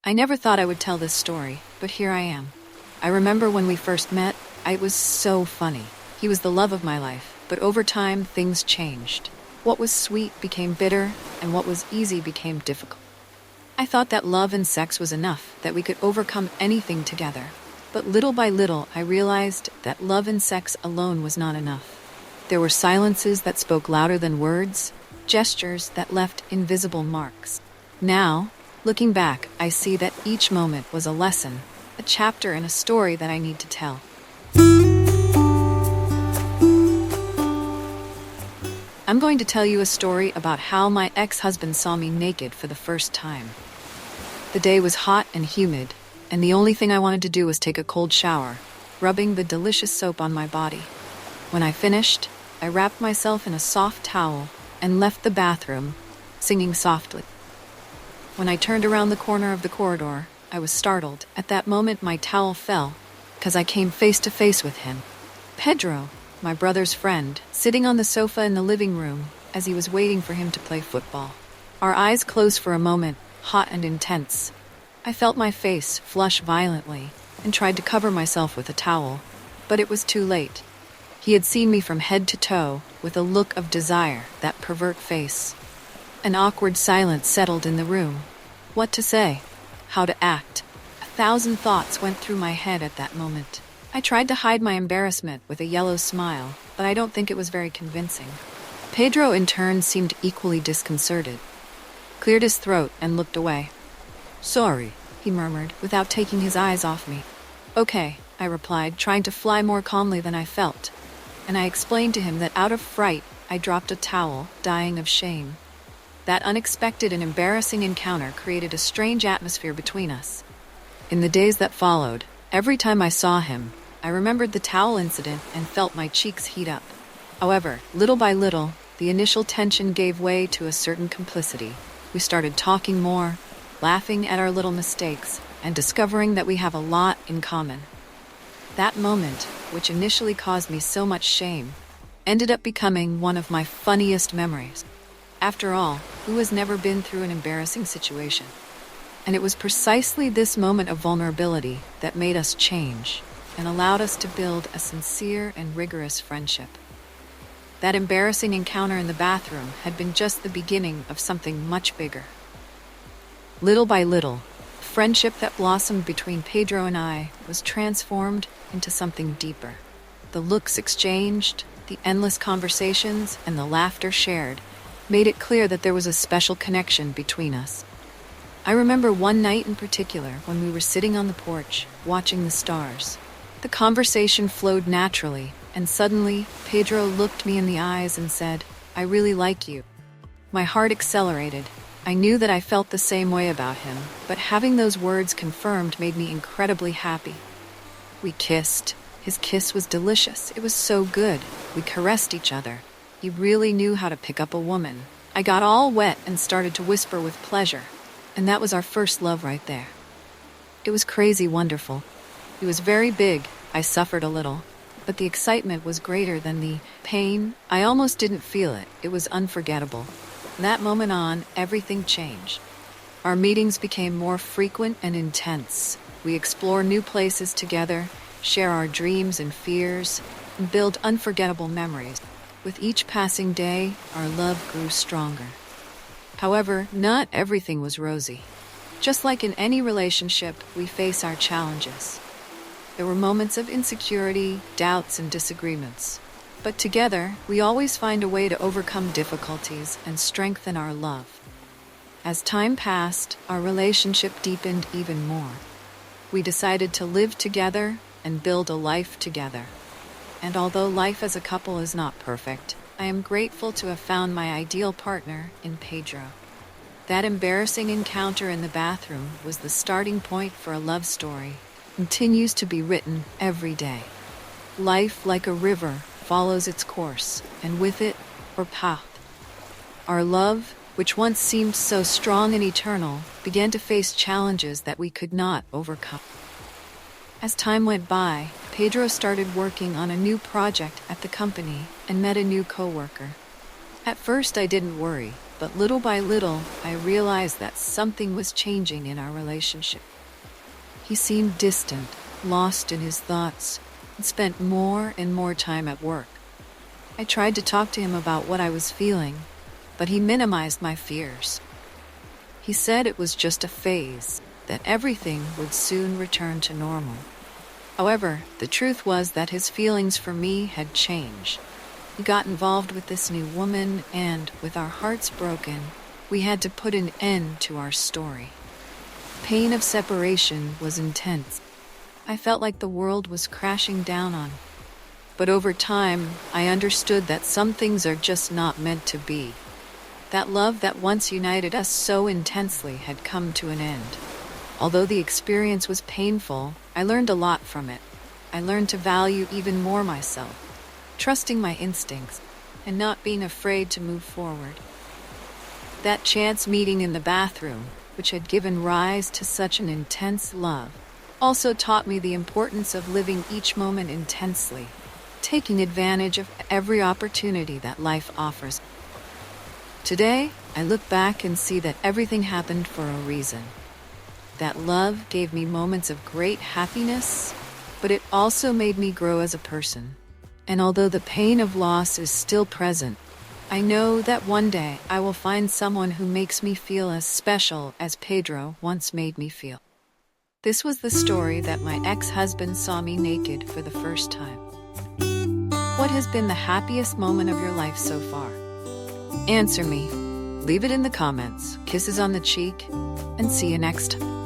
I never thought I would tell this story, but here I am. I remember when we first met, it was so funny. He was the love of my life, but over time, things changed. What was sweet became bitter, and what was easy became difficult. I thought that love and sex was enough, that we could overcome anything together. But little by little, I realized that love and sex alone was not enough. There were silences that spoke louder than words, gestures that left invisible marks. Now, looking back, I see that each moment was a lesson, a chapter in a story that I need to tell. I'm going to tell you a story about how my ex-husband saw me naked for the first time. The day was hot and humid, and the only thing I wanted to do was take a cold shower, rubbing the delicious soap on my body. When I finished, I wrapped myself in a soft towel and left the bathroom, singing softly. When I turned around the corner of the corridor, I was startled. At that moment, my towel fell, because I came face to face with him. Pedro, my brother's friend, sitting on the sofa in the living room as he was waiting for him to play football. Our eyes closed for a moment, hot and intense. I felt my face flush violently and tried to cover myself with a towel, but it was too late. He had seen me from head to toe with a look of desire, that pervert face. An awkward silence settled in the room. What to say? How to act? 1,000 thoughts went through my head at that moment. I tried to hide my embarrassment with a yellow smile, but I don't think it was very convincing. Pedro, in turn, seemed equally disconcerted, cleared his throat, and looked away. "Sorry," he murmured, without taking his eyes off me. "Okay," I replied, trying to fly more calmly than I felt. And I explained to him that out of fright, I dropped a towel, dying of shame. That unexpected and embarrassing encounter created a strange atmosphere between us. In the days that followed, every time I saw him, I remembered the towel incident and felt my cheeks heat up. However, little by little, the initial tension gave way to a certain complicity. We started talking more, laughing at our little mistakes, and discovering that we have a lot in common. That moment, which initially caused me so much shame, ended up becoming one of my funniest memories. After all, who has never been through an embarrassing situation? And it was precisely this moment of vulnerability that made us change and allowed us to build a sincere and rigorous friendship. That embarrassing encounter in the bathroom had been just the beginning of something much bigger. Little by little, the friendship that blossomed between Pedro and I was transformed into something deeper. The looks exchanged, the endless conversations, and the laughter shared made it clear that there was a special connection between us. I remember one night in particular when we were sitting on the porch, watching the stars. The conversation flowed naturally, and suddenly, Pedro looked me in the eyes and said, "I really like you." My heart accelerated. I knew that I felt the same way about him, but having those words confirmed made me incredibly happy. We kissed. His kiss was delicious. It was so good. We caressed each other. He really knew how to pick up a woman. I got all wet and started to whisper with pleasure. And that was our first love right there. It was crazy wonderful. He was very big. I suffered a little. But the excitement was greater than the pain. I almost didn't feel it. It was unforgettable. From that moment on, everything changed. Our meetings became more frequent and intense. We explore new places together, share our dreams and fears, and build unforgettable memories. With each passing day, our love grew stronger. However, not everything was rosy. Just like in any relationship, we face our challenges. There were moments of insecurity, doubts, and disagreements. But together, we always find a way to overcome difficulties and strengthen our love. As time passed, our relationship deepened even more. We decided to live together and build a life together. And although life as a couple is not perfect, I am grateful to have found my ideal partner in Pedro. That embarrassing encounter in the bathroom was the starting point for a love story. Continues to be written every day. Life, like a river, follows its course, and with it, our path. Our love, which once seemed so strong and eternal, began to face challenges that we could not overcome. As time went by, Pedro started working on a new project at the company and met a new coworker. At first, I didn't worry. But little by little, I realized that something was changing in our relationship. He seemed distant, lost in his thoughts, and spent more and more time at work. I tried to talk to him about what I was feeling, but he minimized my fears. He said it was just a phase, that everything would soon return to normal. However, the truth was that his feelings for me had changed. He got involved with this new woman, and, with our hearts broken, we had to put an end to our story. Pain of separation was intense. I felt like the world was crashing down on me. But over time, I understood that some things are just not meant to be. That love that once united us so intensely had come to an end. Although the experience was painful, I learned a lot from it. I learned to value even more myself, trusting my instincts, and not being afraid to move forward. That chance meeting in the bathroom, which had given rise to such an intense love, also taught me the importance of living each moment intensely, taking advantage of every opportunity that life offers. Today, I look back and see that everything happened for a reason. That love gave me moments of great happiness, but it also made me grow as a person. And although the pain of loss is still present, I know that one day I will find someone who makes me feel as special as Pedro once made me feel. This was the story that my ex-husband saw me naked for the first time. What has been the happiest moment of your life so far? Answer me. Leave it in the comments. Kisses on the cheek, and see you next time.